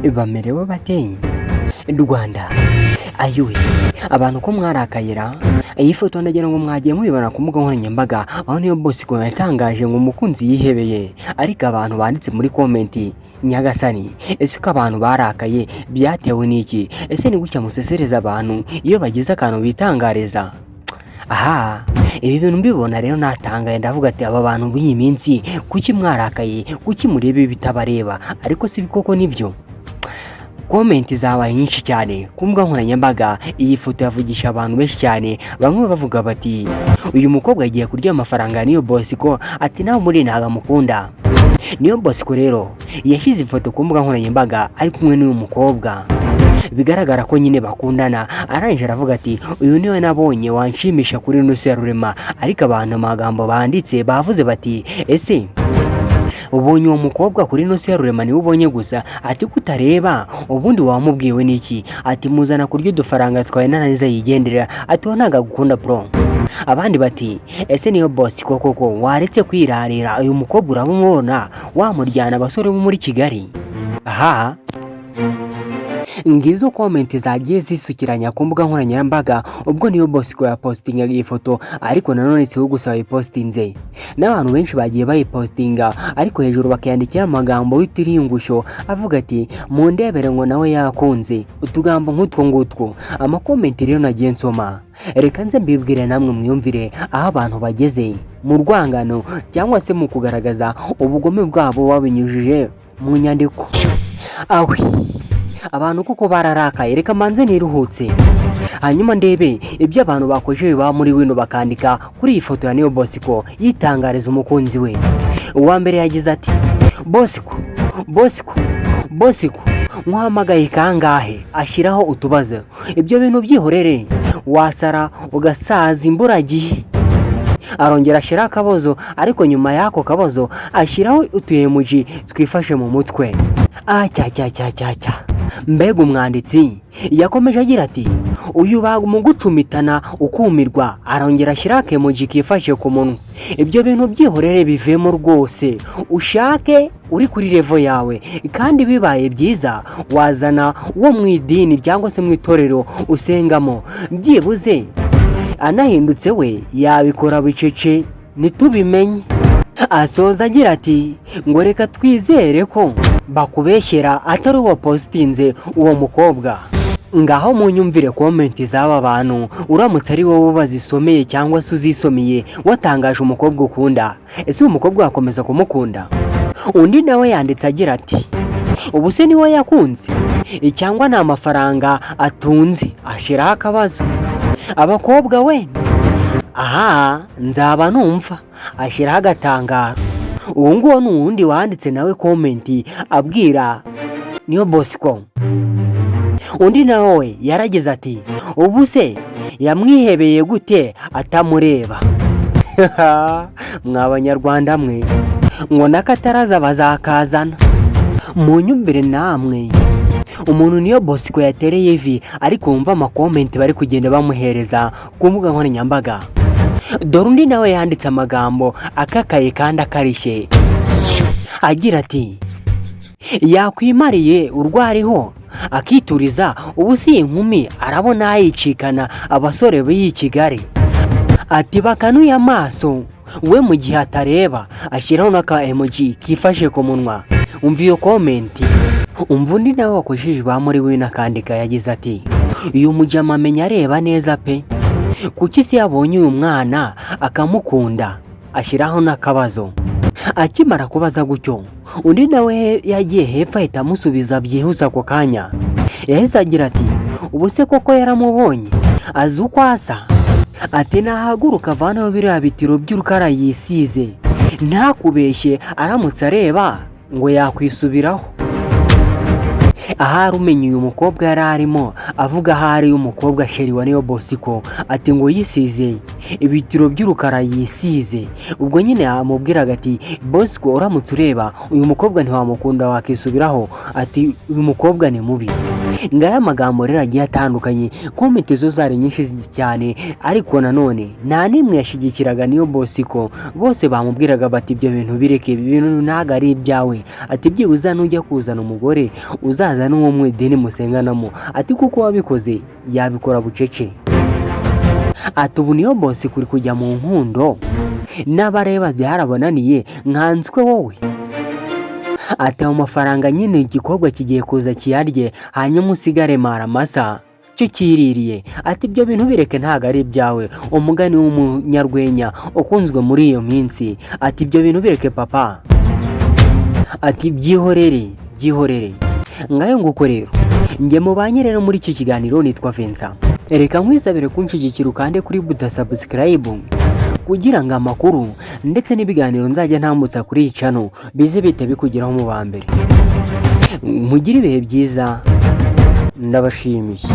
bamerewe bate Rwanda ayuwe abantu ko mwarakayira iyi foto ndagira ngo mwagiye mubibona ku mbuga nkoranyambaga aho niyo Bosco yatangaje ngo umukunzi yihebeye ariko abantu banditse muri comment Nyagasani ese ko abantu barakaye byatewe n'iki ese ni gutya musesereza abantu iyo bagize akantu bitangariza aha ibi bintu mbibona rero natangaye ndavuga ati aba bantu b'iyi minsi kuki mwarakaye kuki murebe bitabareba ariko si bikoko nibyo comment zabaye nyinshi cyane ku mbuga nkoranyambaga iyi foto yavugisha abantu benshi cyane bamwe bavuga bati uyu mukobwa agiye kurya amafaranga niyo Bosco ati nawe muri ntaga mukunda niyo Bosco rero yashyize ifoto ku mbuga nkoranyambaga ari kumwe n'uyu mukobwa bigaragara ko nyine bakundana arangije aravuga ati uyu niwe nabonye wanshimisha kuri Nusu ya Rurema ariko abantu amagambo banditse bavuze bati ese ubonye uwo mukobwa kuri Nusu ya Rurema niwe ubonye gusa ati kutareba ubundi wamubwiwe n'iki ati muzana kurya udufaranga twawe nananiza yigendera ati wo ntaga gukunda bro abandi bati ese niyo Bosco koko waretse kwirarira uyu mukobwa urabumubona wamuryana abasore bo muri Kigali aha ngizo comment zagiye zisukiranya ku mbuga nkoranyambaga ubwo niyo Bosco ya postinga iyi foto ariko nanone si gusaba ipostinze n'abantu benshi bagiye bayipostinga ariko hejuru bakayandikira amagambo y'utiriyungusho avuga ati mu ndebere ngo nawe yakunze utugambo nk'utwo ngutwo amakomenti rero nagiye nsoma reka nze mbibwire namwe mwiyumvire aho abantu bageze mu rwangano cyangwa se mu kugaragaza ubugome bwabo babinyujije mu nyandiko awi abantu kuko bararakaye reka manze niruhutse hanyuma ndebe ibyo abantu bakojeje ba muri wino bakandika kuri iyi foto ya niyo Bosco yitangariza umukunzi we uwa mbere yagize ati Bosco nkuhamagaye kangahe ashyiraho utubazo ibyo bintu byihorere wasara ugasaza imburagihe arongera ashyira akabozo ariko nyuma y'ako kabozo ashyiraho utuyemuji twifashe mu mutwe cya mbega umwanditsi yakomeje agira ati uyu mu gucumitana ukumirwa arongera ashyira akemuji kifashe ku munwa ibyo bintu byihorere bivemo rwose ushake uri kuri level yawe kandi bibaye byiza wazana wo mu idini cyangwa se mu itorero usengamo byibuze anahindutse we yabikora bicece nitubimenye asoza agira ati ngo reka twizere ko bakubeshyera atari uwo postinze uwo mukobwa ngaho munyumvire comment z'aba bantu uramutse ari wowe bazisomeye cyangwa se uzisomeye watangaje umukobwa ukunda ese uwo mukobwa yakomeza kumukunda undi nawe yanditse agira ati ubu se niwe yakunze cyangwa nta mafaranga atunze ashiraho akabazo abakobwa we aha nzaba numva ashyiraho agatangaro uwo nguwo ni uwundi wanditse nawe comment abwira niyo Bosco undi nawe yaragize ati ubu se yamwihebeye gute atamureba mw'abanyarwanda mwe ngo nakataraza bazakazana munyumvire namwe umuntu niyo Bosco yatereye ivi ariko wumva amakomenti bari kugenda bamuhereza ku mbuga nkoranyambaga dore undi nawe yanditse amagambo akakaye kandi akarishye agira ati yakwimariye urwariho akituriza ubu si inkumi arabona yicikana abasore b'iyi Kigali ati bakanuye amaso we mu gihe atareba ashyiraho n'aka emoji kifashe ku munwa umva iyo komenti umva undi nawe wakojeje ba muri wino akandika yagize ati uyu mujama amenya areba neza pe kuki se yabonye uyu mwana akamukunda ashyiraho n'akabazo akimara kubaza gutyo undi nawe yagiye hepfo ahita amusubiza byihuse ako kanya yahise agira ati ubu se koko yaramubonye azi uko asa ati nahaguruka avanaho biriya bitiro by'urukara yisize ntakubeshye aramutse areba ngo yakwisubiraho ahari umenye uyu mukobwa yari arimo avuga ahari umukobwa sheri wa niyo Bosco ati ngo yisize ibitiro by'urukara yisize ubwo nyine amubwiraga ati Bosco uramutse ureba uyu mukobwa ntiwamukunda wakisubiraho ati uyu mukobwa ni mubi ngaya amagambo rero agiye atandukanye, komite zo zari nyinshi cyane, ariko nanone nta n'imwe yashyigikiraga Niyo Bosco. Bose bamubwiraga bati ibyo bintu bireke, ibi bintu ntabwo ari ibyawe, ati byibuze nujya kuzana umugore uzazana uwo mu idini musenganamo, ati kuko wabikoze yabikora bucece. Ati ubu Niyo Bosco kuri kujya mu nkundo n'abareba byarabonaniye nkanswe wowe. Ati mu mafaranga nyine igikobwa kigiye kuza kiyarye, hanyuma usigare maramasa cyo kiririye. Ati ibyo bintu bireke ntabwo ari ibyawe, umugani w'umunyarwenya ukunzwe muri iyo minsi. Ati ibyo bintu bireke papa, ati byihorere. Ngayo nguko rero njye mubanye rero muri iki kiganiro, nitwa Vincent. Reka nkwisabire kunshigikira ukande kuri buta subscribe kugira ngo amakuru ndetse n'ibiganiro nzajya ntambutsa kuri iyi channel bize bite bikugeraho mu ba mbere. Mugire ibihe byiza, ndabashimiye.